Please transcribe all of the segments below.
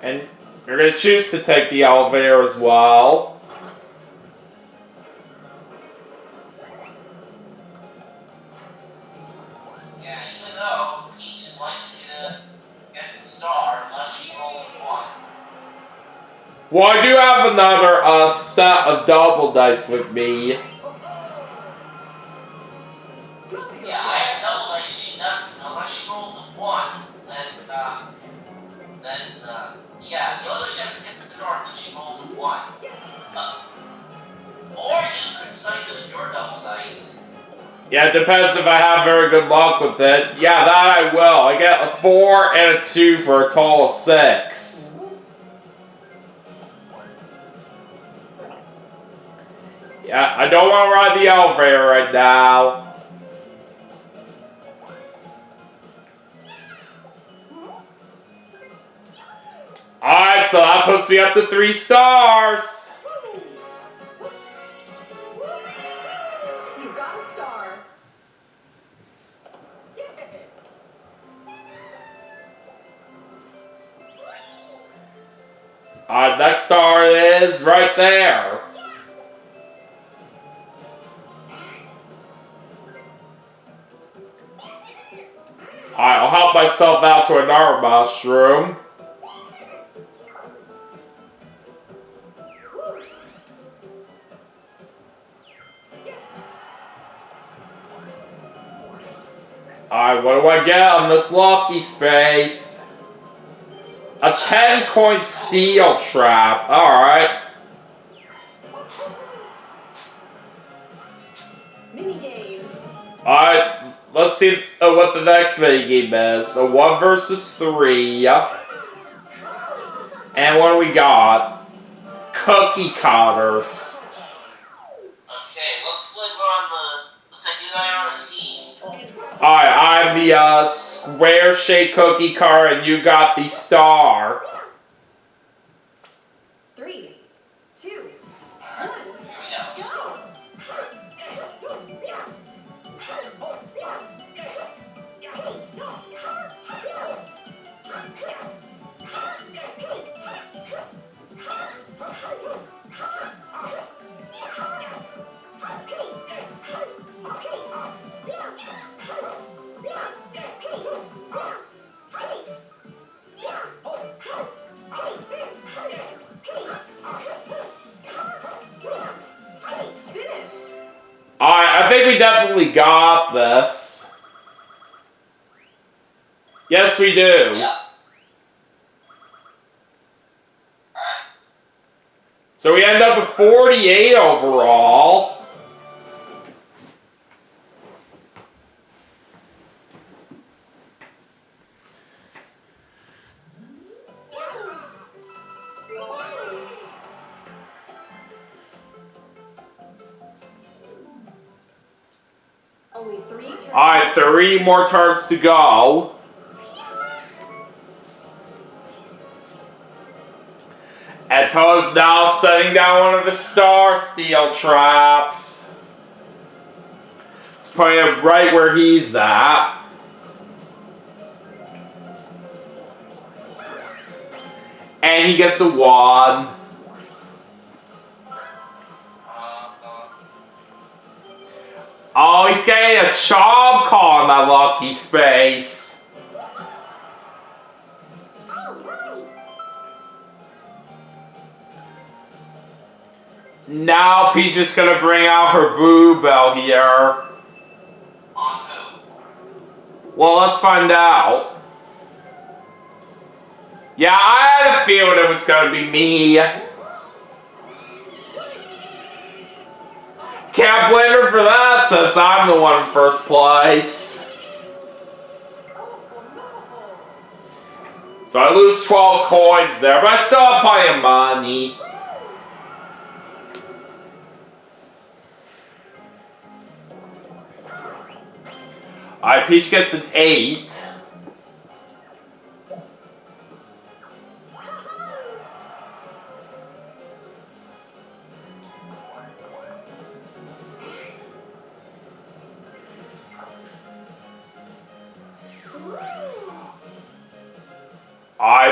And you're going to choose to take the elevator as well. Yeah, even though Peach is likely to get the star unless she rolls a 1. Well, I do have another set of double dice with me. Yeah, I have double dice. She doesn't. Unless she rolls a 1, yeah, the other chance to get the star since she rolls a 1. Or you could cycle your double dice. Yeah, it depends if I have very good luck with it. Yeah, that I will. I get a 4 and a 2 for a total of 6. Yeah, I don't want to ride the elevator right now. Alright, so that puts me up to 3 stars. You got a star. Alright, next star is right there. Alright, I'll help myself out to another mushroom. Alright, what do I get on this lucky space? A 10-coin steel trap. Alright. Minigame. Alright, let's see what the next minigame is. A 1 versus 3. And what do we got? Cookie cutters. Okay, looks like looks like you guys are on a team. Alright, I'm the square-shaped cookie cutter, and you got the star. 3, 2, 1, Here we go. go! Finish! Alright, I think we definitely got this. Yes, we do. Yep. Alright. So we end up with 48 overall. Only 3 turns. Alright, 3 more turns to go. And Toad's now setting down one of the star steel traps. Let's put him right where he's at. And he gets a 1. Oh, he's getting a chomp call in that lucky space. Now Peach is gonna bring out her boo bell here. On who? Well, let's find out. Yeah, I had a feeling it was gonna be me. Can't blame her for that since I'm the one in first place. So I lose 12 coins there, but I still have plenty of money. Alright, Peach gets an 8.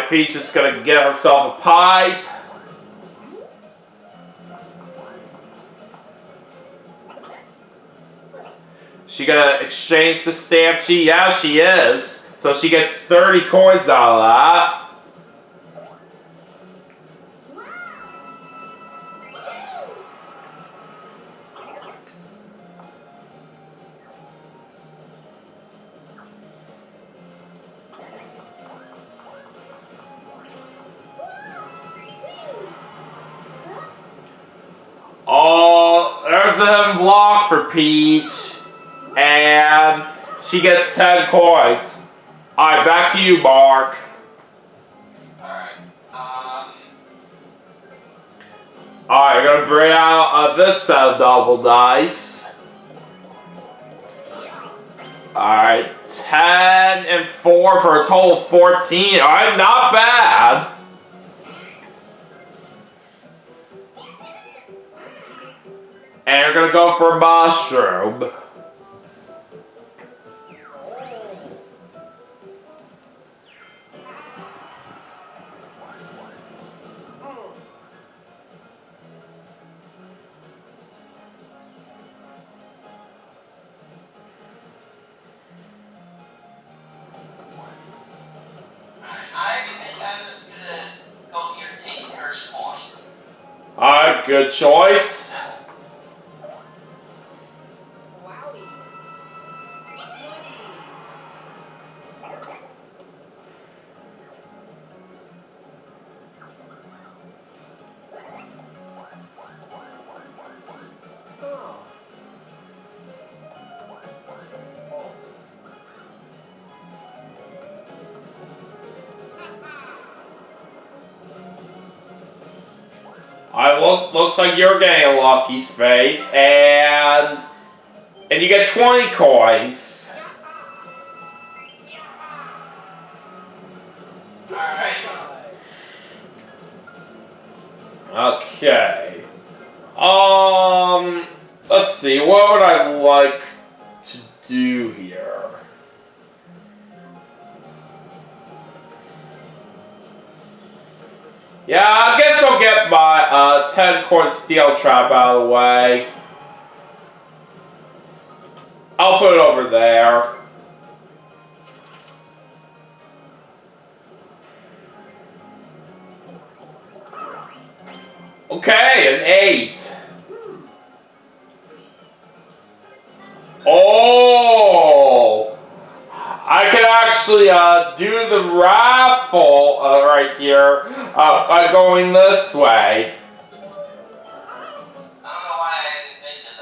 Alright, Peach is gonna get herself a pipe. She gonna exchange the stamp sheet? Yeah, she is. So she gets 30 coins out of that. Oh, there's a hidden block for Peach. And she gets 10 coins. Alright, back to you, Mark. Alright. Alright, you're gonna bring out this set of double dice. Alright, 10 and 4 for a total of 14. Alright, not bad. And you're gonna go for mushroom. I think I'm just gonna go here and take 30 points. Alright, good choice. Wowie. Looks like you're getting a lucky space, and you get 20 coins. Alright. Okay. Let's see. What would I like to do here? Yeah, I guess I'll get my 10 coin steel trap out of the way. I'll put it over there. Okay, an 8. Oh! I can actually do the raffle right here by going this way. I don't know why I didn't think of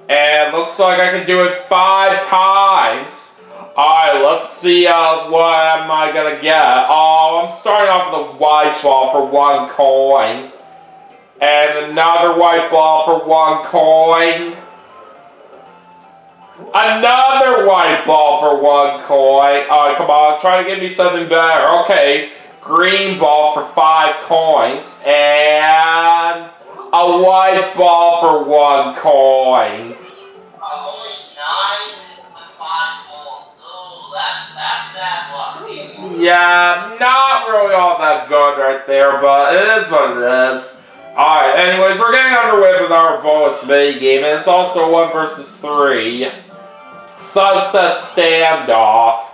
that. And looks like I can do it 5 times. Alright, let's see what am I gonna get. Oh, I'm starting off with a white ball for 1 coin. And another white ball for 1 coin. Another white ball for 1 coin. Alright, come on, try to give me something better. Okay, green ball for 5 coins. And a white ball for 1 coin. Only 9 with 5 balls. Oh, that's that lucky. Yeah, not really all that good right there, but it is what it is. Alright, anyways, we're getting underway with our bonus minigame, and it's also 1 versus 3. Sunset Standoff.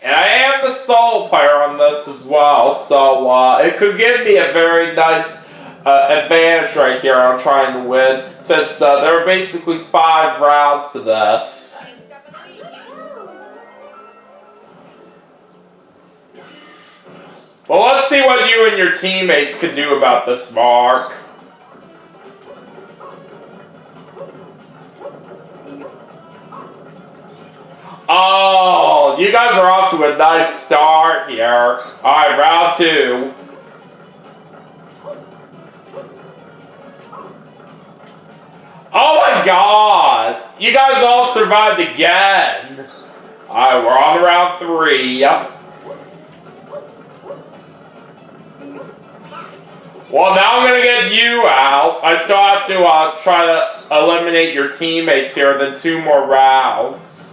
And I am the solo player on this as well, so it could give me a very nice advantage right here on trying to win, since there are basically 5 rounds to this. Well, let's see what you and your teammates can do about this, Mark. Oh, you guys are off to a nice start here. Alright, round 2. Oh my god! You guys all survived again. Alright, we're on to round 3. Well, now I'm gonna get you out. I still have to try to eliminate your teammates here, then 2 more rounds.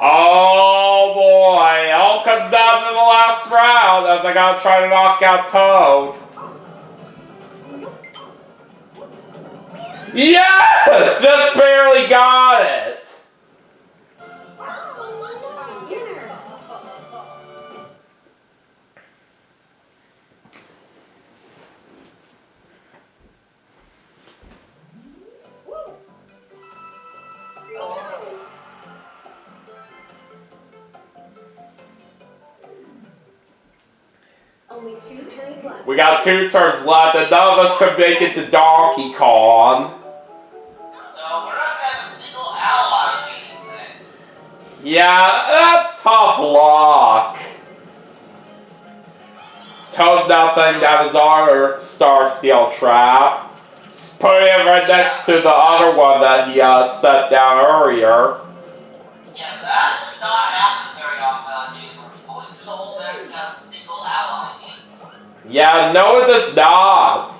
Oh boy, it all comes down to the last round as I gotta try to knock out Toad. Yes! Just barely got it! Winner. Only 2 turns left. We got 2 turns left and none of us could make it to Donkey Kong. So we're not gonna have a single ally meeting then. Yeah, that's tough luck. Toad's now setting down his other Star Steel trap. Putting it right next to the other one that he set down earlier. Yeah, that does not happen very often on Jamboree. Going through the whole map without a single ally meeting. Yeah, no it does not.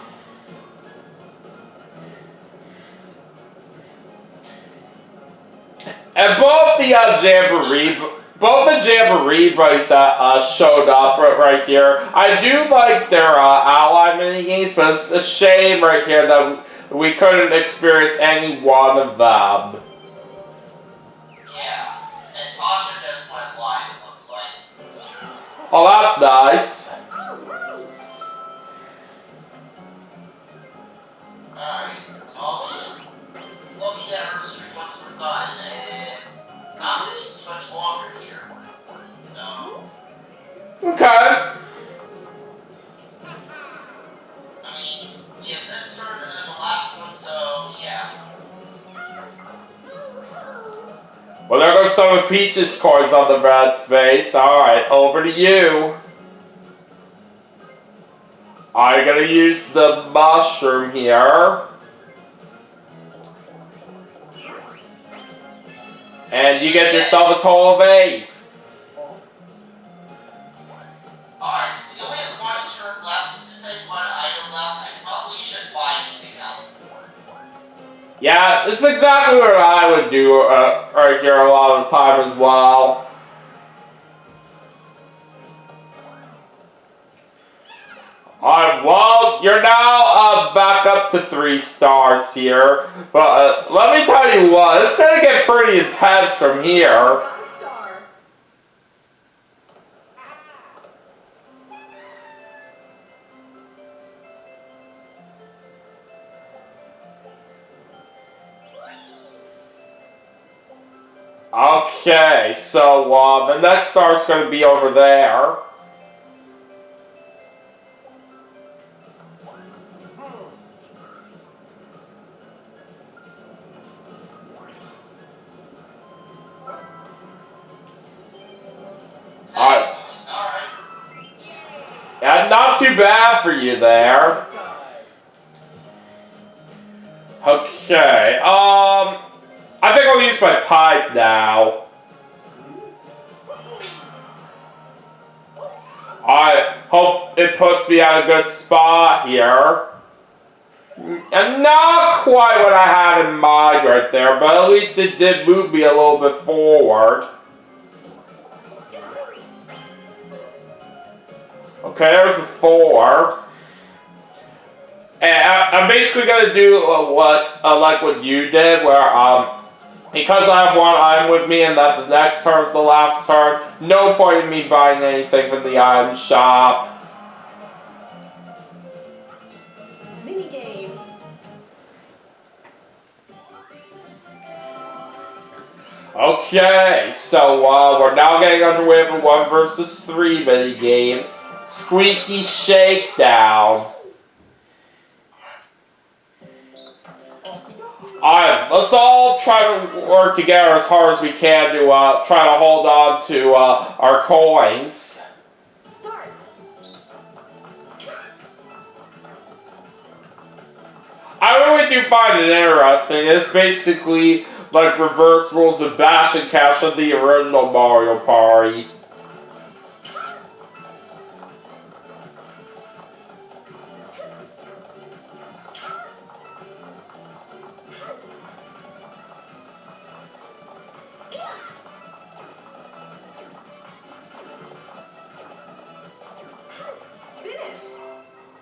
And both the Jamboree buddies that showed up right here, I do like their ally minigames, but it's a shame right here that we couldn't experience any one of them. Yeah, and Tasha just went live, it looks like. Oh, that's nice. Alright, so we'll be at her street once we're done, and not gonna need too much longer here. So, Okay. I mean, we have this turn and then the last one, so yeah. Well, there goes some of Peach's coins on the red space. Alright, over to you. I'm gonna use the mushroom here. And you get yourself a total of 8. Alright, so we only have one turn left, and since I have one item left, I probably shouldn't buy anything else. Yeah, this is exactly what I would do right here a lot of the time as well. Alright, well, you're now back up to 3 stars here. But let me tell you what, it's gonna get pretty intense from here. Got a star. Okay, so the next star's gonna be over there. Alright. Yeah, not too bad for you there. Okay, I think I'll use my pipe now. I hope it puts me at a good spot here. And not quite what I had in mind right there, but at least it did move me a little bit forward. Okay, there's a 4. And I'm basically gonna do like what you did, where because I have one item with me and that the next turn is the last turn, no point in me buying anything from the item shop. Mini game. Okay, so we're now getting underway with a 1 versus 3 mini game. Squeaky Shakedown. Alright, let's all try to work together as hard as we can to try to hold on to our coins. Start. I really do find it interesting. It's basically like reverse rules of Bash and Cash of the original Mario Party.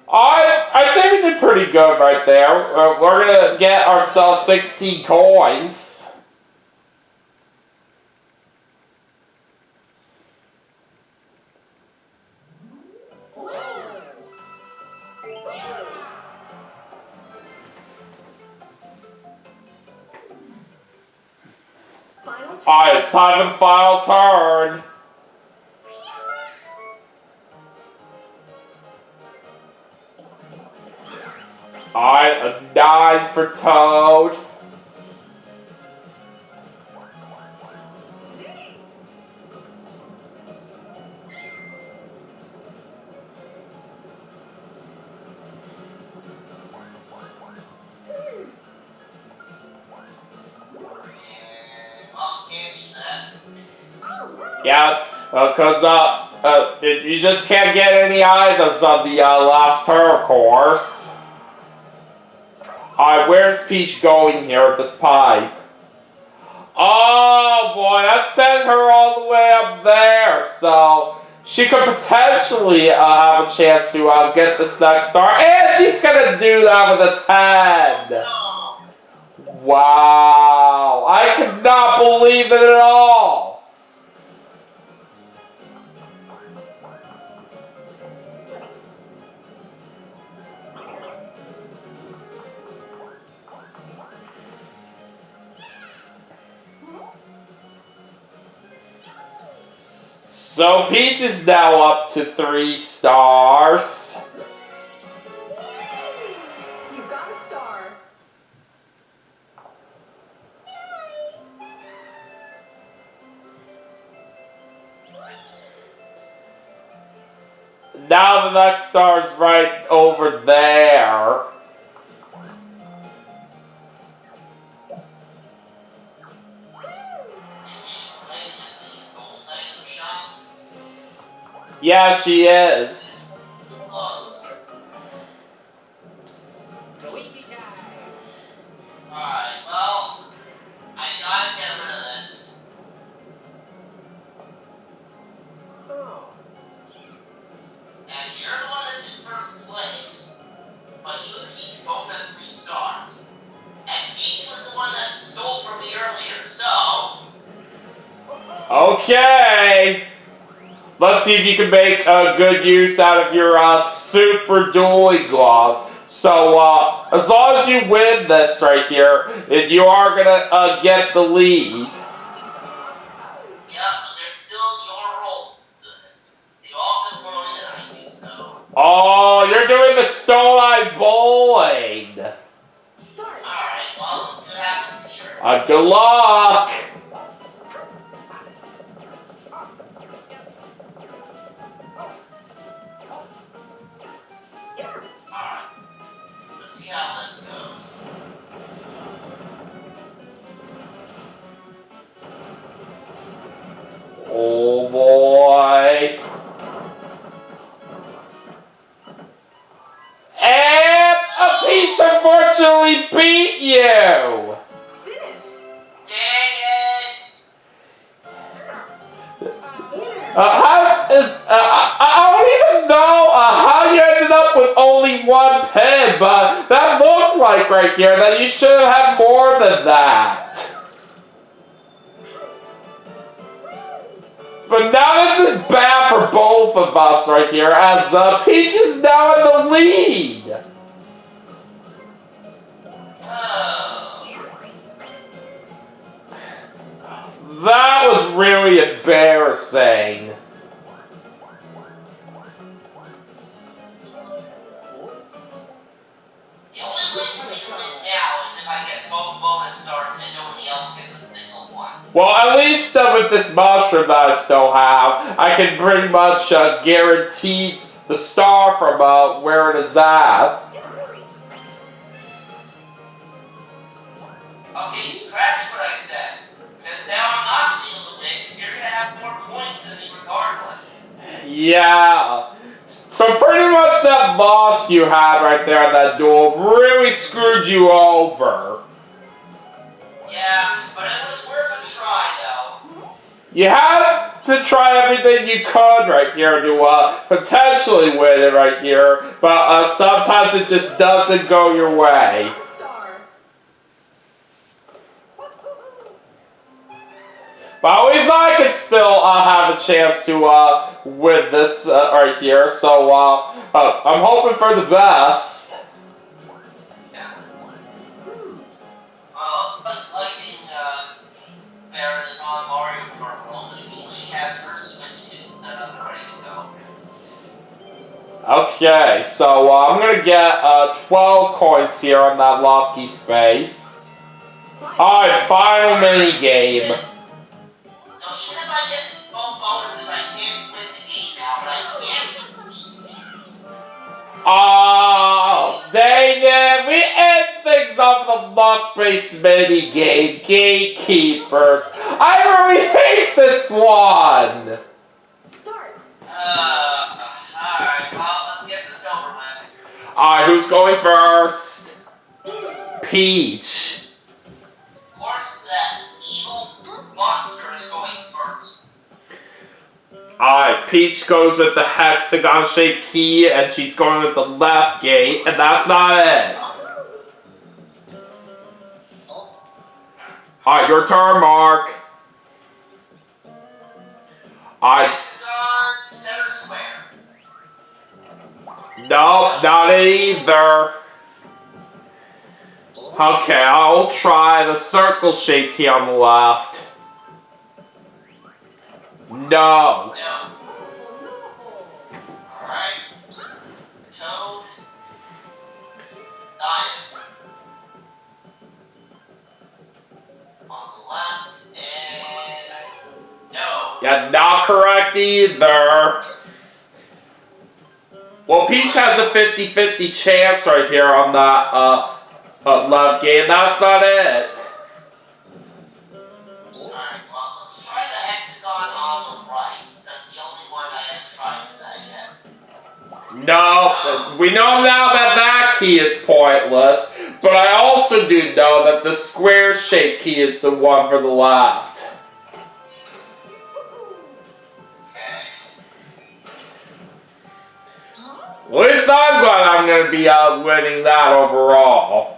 I say we did pretty good right there. We're gonna get ourselves 60 coins. Final turn. Alright, it's time for the final turn. Alright, a 9 for Toad. Yeah, because you just can't get any items on the last turn, of course. Alright, where's Peach going here with this pipe? Oh boy, that sent her all the way up there, so she could potentially have a chance to get this next star, and she's gonna do that with a 10. Wow, I cannot believe it at all. So Peach is now up to 3 stars. You got a star. Now the next star's right over there. Yeah, she is. Alright, well, I gotta get rid of this. Now, you're the one that's in first place, but you and Peach both have 3 stars. And Peach was the one that stole from me earlier, so... Okay. Let's see if you can make a good use out of your super dueling glove. So, as long as you win this right here, you are gonna get the lead. Yep, but they're still your roles. They also thrown in on you, so... Oh, you're doing the Stone-Eye Bowling. Start. Alright, well, let's see what happens here. Good luck. Alright, let's see how this goes. Oh boy. And a Peach unfortunately beat you. Finish. Dang it! I don't even know how you ended up with only 1 pin, but that looked like right here that you should have had more than that. But now this is bad for both of us right here, as Peach is now in the lead. Oh. That was really embarrassing. The only way for me to win now is if I get both bonus stars and nobody else gets a single one. Well, at least with this mushroom that I still have, I can pretty much guarantee the star from where it is at. Okay, scratch what I said. Because now I'm not able to win, because you're going to have more points than me regardless. Yeah. So pretty much that loss you had right there in that duel really screwed you over. Yeah, but it was worth a try, though. You had to try everything you could right here to potentially win it right here, but sometimes it just doesn't go your way. Got a star. But at least I can still have a chance to win this right here, so I'm hoping for the best. Yeah. Well, it's like lightning there is on Mario Party, which means she has her switches set up and ready to go. Okay, so I'm gonna get 12 coins here on that lucky space. Alright, final mini game. So even if I get both bonuses, I can't win the game now, but I can beat Peach. Oh, dang it! We end things up with a luck-based mini game, Gatekeepers. I really hate this one. Start. Alright, well, let's get this over with. Alright, who's going first? Peach. Of course, that evil monster is going first. Alright, Peach goes with the hexagon-shaped key, and she's going with the left gate, and that's not it. Alright, your turn, Mark. Alright, Hexagon, center square. nope, not it either. Okay, I'll try the circle-shaped key on the left. No. No. Alright. Toad. Diamond. On the left, and no. Yeah, not correct either. Well, Peach has a 50-50 chance right here on that left gate. That's not it. Alright, well, let's try the hexagon on the right. That's the only one I haven't tried with that yet. No, we know now that that key is pointless, but I also do know that the square-shaped key is the one for the left. Okay. At least I'm glad I'm going to be winning that overall.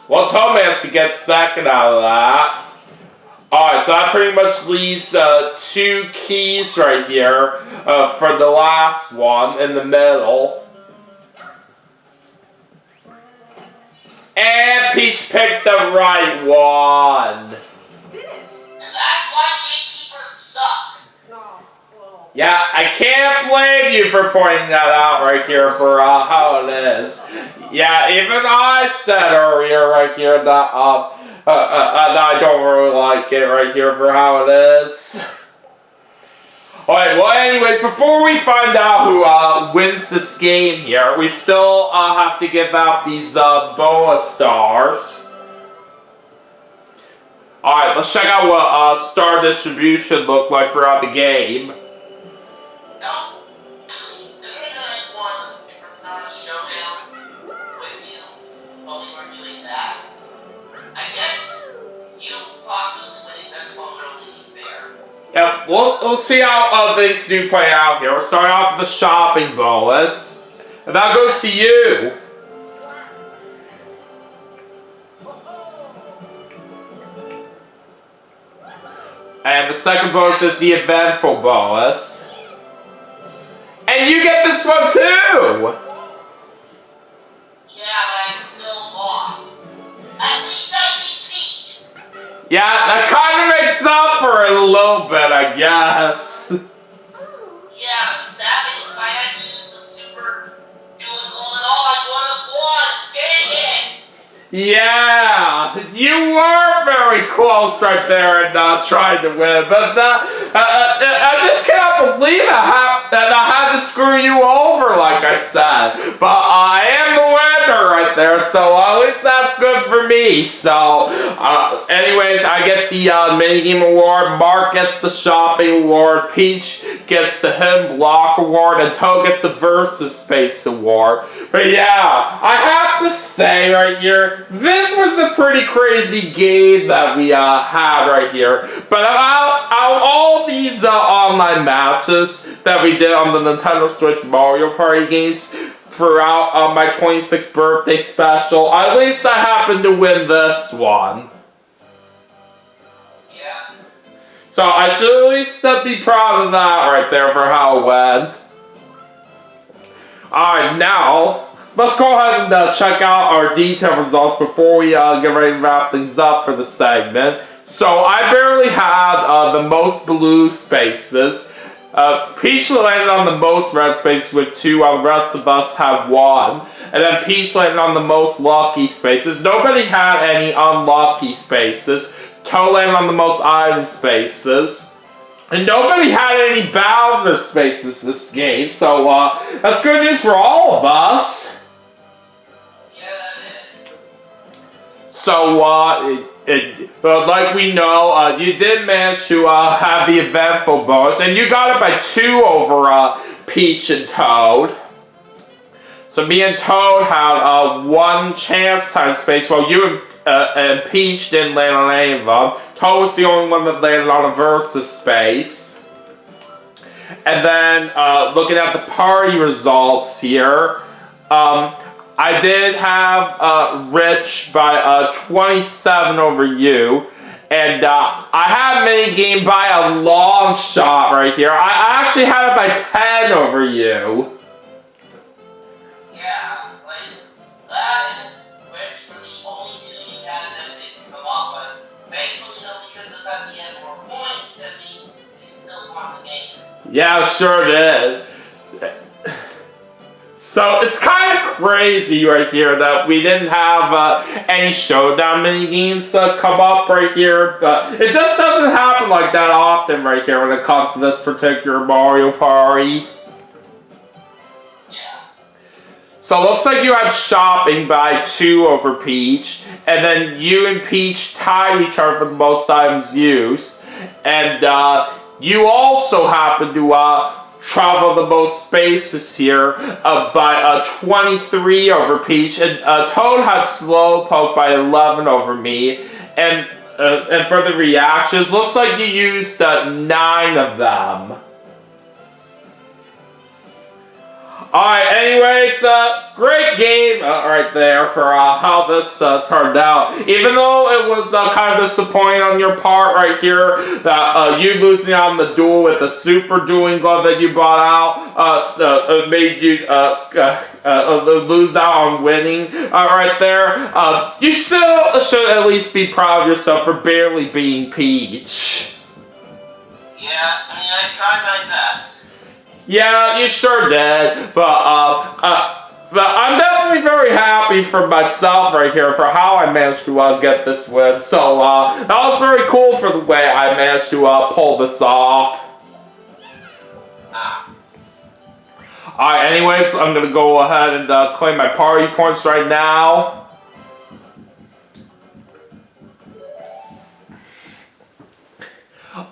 Well, Toad managed to get second out of that. Alright, so that pretty much leaves 2 keys right here for the last one in the middle. And Peach picked the right one. Finish. And that's why Gatekeeper sucks. No. Well. Yeah, I can't blame you for pointing that out right here for how it is. Yeah, even I said earlier right here that I don't really like it right here for how it is. Alright, well anyways, before we find out who wins this game here, we still have to give out these bonus stars. Alright, let's check out what star distribution looked like throughout the game. No. Considering that I won the Superstar Showdown with you while we were doing that, I guess you possibly winning this one would only be fair. Yep, we'll see how things do play out here. We'll start off with the shopping bonus. And that goes to you. And the second bonus is the eventful bonus. And you get this one too! Yeah, but I still lost. At least I beat Peach. Yeah, that kind of makes up for it a little bit, I guess. Yeah, but the sad thing is if I hadn't used the super dual glove at all, I would have won. Dang it! Yeah, you were very close right there and trying to win, but I just cannot believe that I had to screw you over, like I said. But I am the winner right there, so at least that's good for me. So, anyways, I get the minigame award, Mark gets the shopping award, Peach gets the Hidden Block Award, and Toad gets the Versus Space Award. But yeah, I have to say right here, this was a pretty crazy game that we had right here. But out of all these online matches that we did on the Nintendo Switch Mario Party games throughout my 26th birthday special, at least I happened to win this one. Yeah. So I should at least be proud of that right there for how it went. Alright, now, let's go ahead and check out our detailed results before we get ready to wrap things up for the segment. So I barely had the most blue spaces. Peach landed on the most red spaces with 2, while the rest of us had 1. And then Peach landed on the most lucky spaces. Nobody had any unlucky spaces. Toad landed on the most item spaces. And nobody had any Bowser spaces this game. So that's good news for all of us. Yeah, that is. So like we know, you did manage to have the eventful bonus, and you got it by 2 over Peach and Toad. So me and Toad had 1 chance time space, while you and Peach didn't land on any of them. Toad was the only one that landed on a versus space. And then looking at the party results here, I did have Rich by 27 over you, and I had Minigame by a long shot right here. I actually had it by 10 over you. Yeah, like, that and Rich were the only 2 you had that didn't come up, but thankfully, though, because the fact that you had more points than me, you still won the game. Yeah, sure did. So it's kind of crazy right here that we didn't have any showdown mini games come up right here. It just doesn't happen like that often right here when it comes to this particular Mario Party. Yeah. So it looks like you had shopping by 2 over Peach, and then you and Peach tied each other for the most items used, and you also happen to travel the most spaces here by 23 over Peach, and Toad had Slowpoke by 11 over me, and for the reactions, looks like you used 9 of them. Alright, anyways, great game right there for how this turned out. Even though it was kind of disappointing on your part right here, that you losing on the duel with the super dueling glove that you brought out made you lose out on winning right there. You still should at least be proud of yourself for barely beating Peach. Yeah, I mean, I tried my best. Yeah, you sure did, but I'm definitely very happy for myself right here for how I managed to get this win. So that was very cool for the way I managed to pull this off. Alright, anyways, I'm gonna go ahead and claim my party points right now.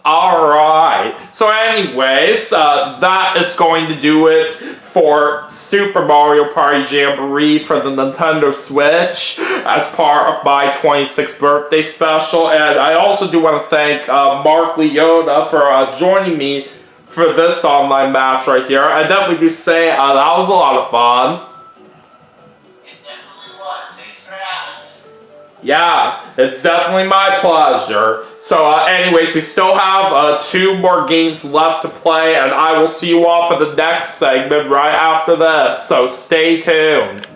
Alright, so anyways, that is going to do it for Super Mario Party Jamboree for the Nintendo Switch as part of my 26th birthday special. And I also do want to thank Mark Liotta for joining me for this online match right here. I definitely do say that was a lot of fun. It definitely was. Thanks for having me. Yeah, it's definitely my pleasure. So anyways, we still have 2 more games left to play, and I will see you all for the next segment right after this, so stay tuned.